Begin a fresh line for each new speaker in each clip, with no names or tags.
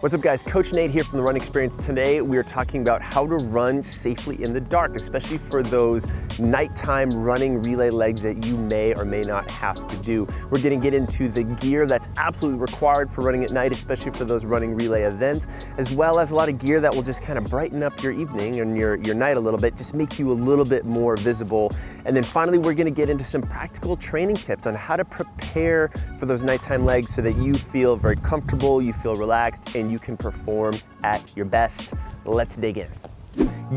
What's up guys, Coach Nate here from The Run Experience. Today we are talking about how to run safely in the dark, especially for those nighttime running relay legs that you may or may not have to do. We're gonna get into the gear that's absolutely required for running at night, especially for those running relay events, as well as a lot of gear that will just kind of brighten up your evening and your night a little bit, just make you a little bit more visible. And then finally, we're gonna get into some practical training tips on how to prepare for those nighttime legs so that you feel very comfortable, you feel relaxed, and you can perform at your best. Let's dig in.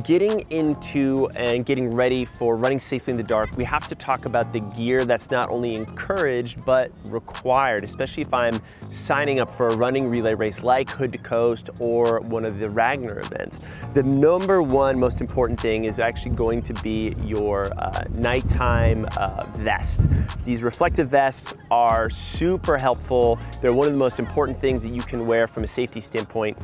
Getting into and getting ready for running safely in the dark, we have to talk about the gear that's not only encouraged, but required, especially if I'm signing up for a running relay race like Hood to Coast or one of the Ragnar events. The number one most important thing is actually going to be your nighttime vest. These reflective vests are super helpful. They're one of the most important things that you can wear from a safety standpoint.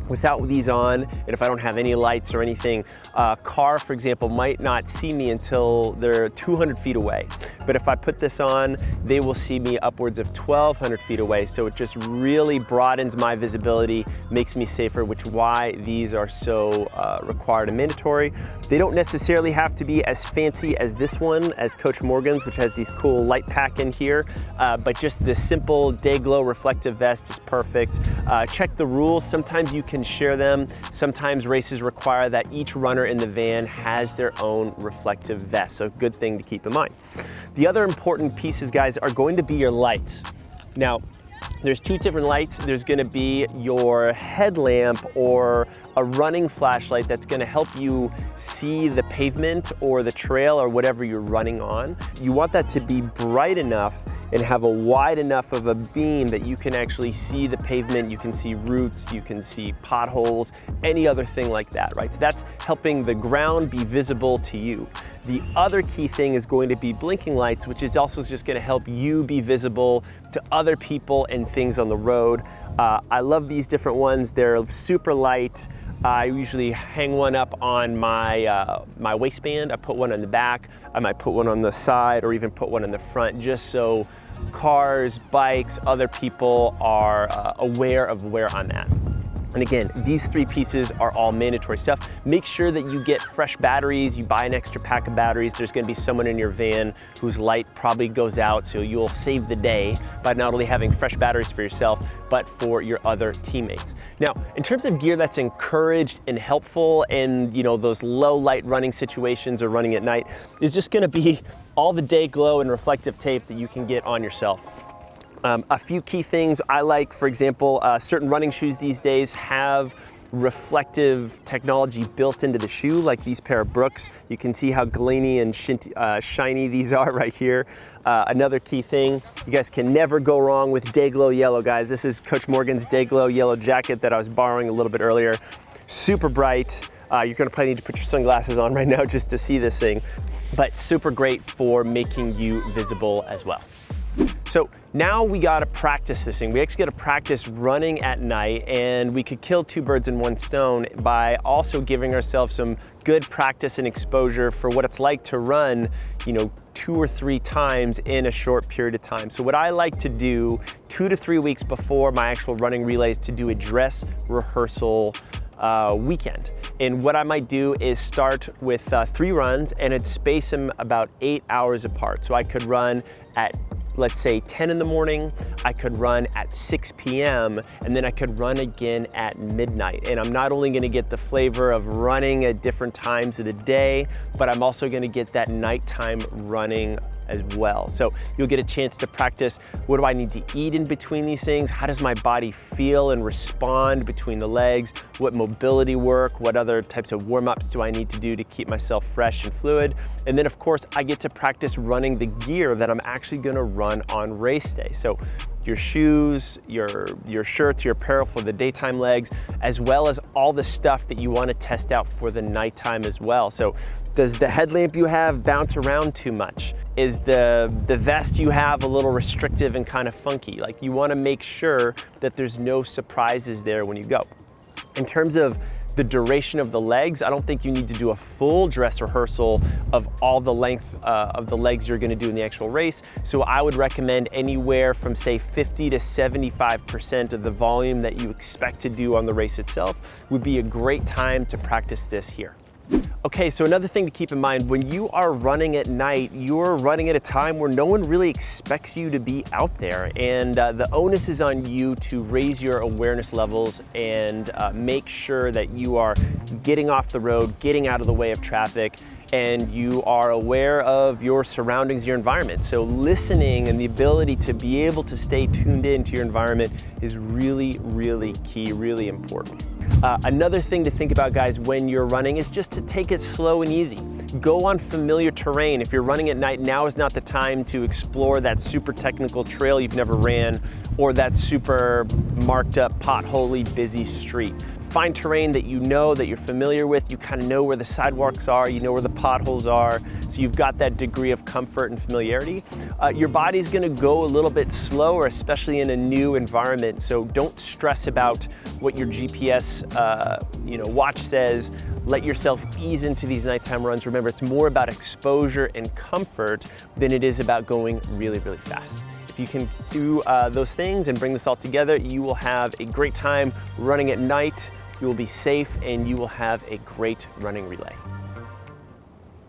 Without these on, and if I don't have any lights or anything, a car, for example, might not see me until they're 200 feet away. But if I put this on, they will see me upwards of 1,200 feet away. So it just really broadens my visibility, makes me safer, which is why these are so required and mandatory. They don't necessarily have to be as fancy as this one, as Coach Morgan's, which has these cool light pack in here, but just this simple day glow reflective vest is perfect. Check the rules. Sometimes you can share them. Sometimes races require that each runner in the van has their own reflective vest, so good thing to keep in mind. The other important pieces, guys, are going to be your lights. Now, there's two different lights. There's gonna be your headlamp or a running flashlight that's gonna help you see the pavement or the trail or whatever you're running on. You want that to be bright enough and have a wide enough of a beam that you can actually see the pavement, you can see roots, you can see potholes, any other thing like that, right? So that's helping the ground be visible to you. The other key thing is going to be blinking lights, which is also just gonna help you be visible to other people and things on the road. I love these different ones. They're super light. I usually hang one up on my my waistband. I put one on the back. I might put one on the side or even put one in the front, just so cars, bikes, other people are aware of where I'm at. And again, these three pieces are all mandatory stuff. Make sure that you get fresh batteries. You buy an extra pack of batteries. There's gonna be someone in your van whose light probably goes out, so you'll save the day by not only having fresh batteries for yourself, but for your other teammates. Now, in terms of gear that's encouraged and helpful in those low light running situations or running at night, is just gonna be all the day glow and reflective tape that you can get on yourself. A few key things I like, for example, certain running shoes these days have reflective technology built into the shoe, like these pair of Brooks. You can see how gleamy and shiny these are right here. Another key thing, you guys can never go wrong with Day Glow Yellow, guys. This is Coach Morgan's Day Glow Yellow jacket that I was borrowing a little bit earlier. Super bright. You're gonna probably need to put your sunglasses on right now just to see this thing, but super great for making you visible as well. So now we gotta practice this thing. We actually gotta practice running at night, and we could kill two birds in one stone by also giving ourselves some good practice and exposure for what it's like to run, 2 or 3 times in a short period of time. So what I like to do 2 to 3 weeks before my actual running relay is to do a dress rehearsal weekend. And what I might do is start with 3 runs, and I'd space them about 8 hours apart. So I could run at, let's say, 10 in the morning, I could run at 6 p.m., and then I could run again at midnight. And I'm not only gonna get the flavor of running at different times of the day, but I'm also gonna get that nighttime running as well. So you'll get a chance to practice, what do I need to eat in between these things? How does my body feel and respond between the legs? What mobility work? What other types of warm-ups do I need to do to keep myself fresh and fluid? And then of course, I get to practice running the gear that I'm actually gonna run on race day. So your shoes, your shirts, your apparel for the daytime legs, as well as all the stuff that you want to test out for the nighttime as well. So does the headlamp you have bounce around too much? Is the vest you have a little restrictive and kind of funky? Like, you want to make sure that there's no surprises there when you go. In terms of the duration of the legs. I don't think you need to do a full dress rehearsal of all the length of the legs you're gonna do in the actual race. So I would recommend anywhere from say 50 to 75% of the volume that you expect to do on the race itself would be a great time to practice this here. Okay, so another thing to keep in mind, when you are running at night, you're running at a time where no one really expects you to be out there. And the onus is on you to raise your awareness levels and make sure that you are getting off the road, getting out of the way of traffic, and you are aware of your surroundings, your environment. So listening and the ability to be able to stay tuned into your environment is really, really key, really important. Another thing to think about, guys, when you're running is just to take it slow and easy. Go on familiar terrain. If you're running at night, now is not the time to explore that super technical trail you've never ran or that super marked up, potholey, busy street. Find terrain that you know, that you're familiar with. You kind of know where the sidewalks are, you know where the potholes are, so you've got that degree of comfort and familiarity. Your body's gonna go a little bit slower, especially in a new environment, so don't stress about what your GPS watch says. Let yourself ease into these nighttime runs. Remember, it's more about exposure and comfort than it is about going really, really fast. If you can do those things and bring this all together, you will have a great time running at night. You will be safe and you will have a great running relay.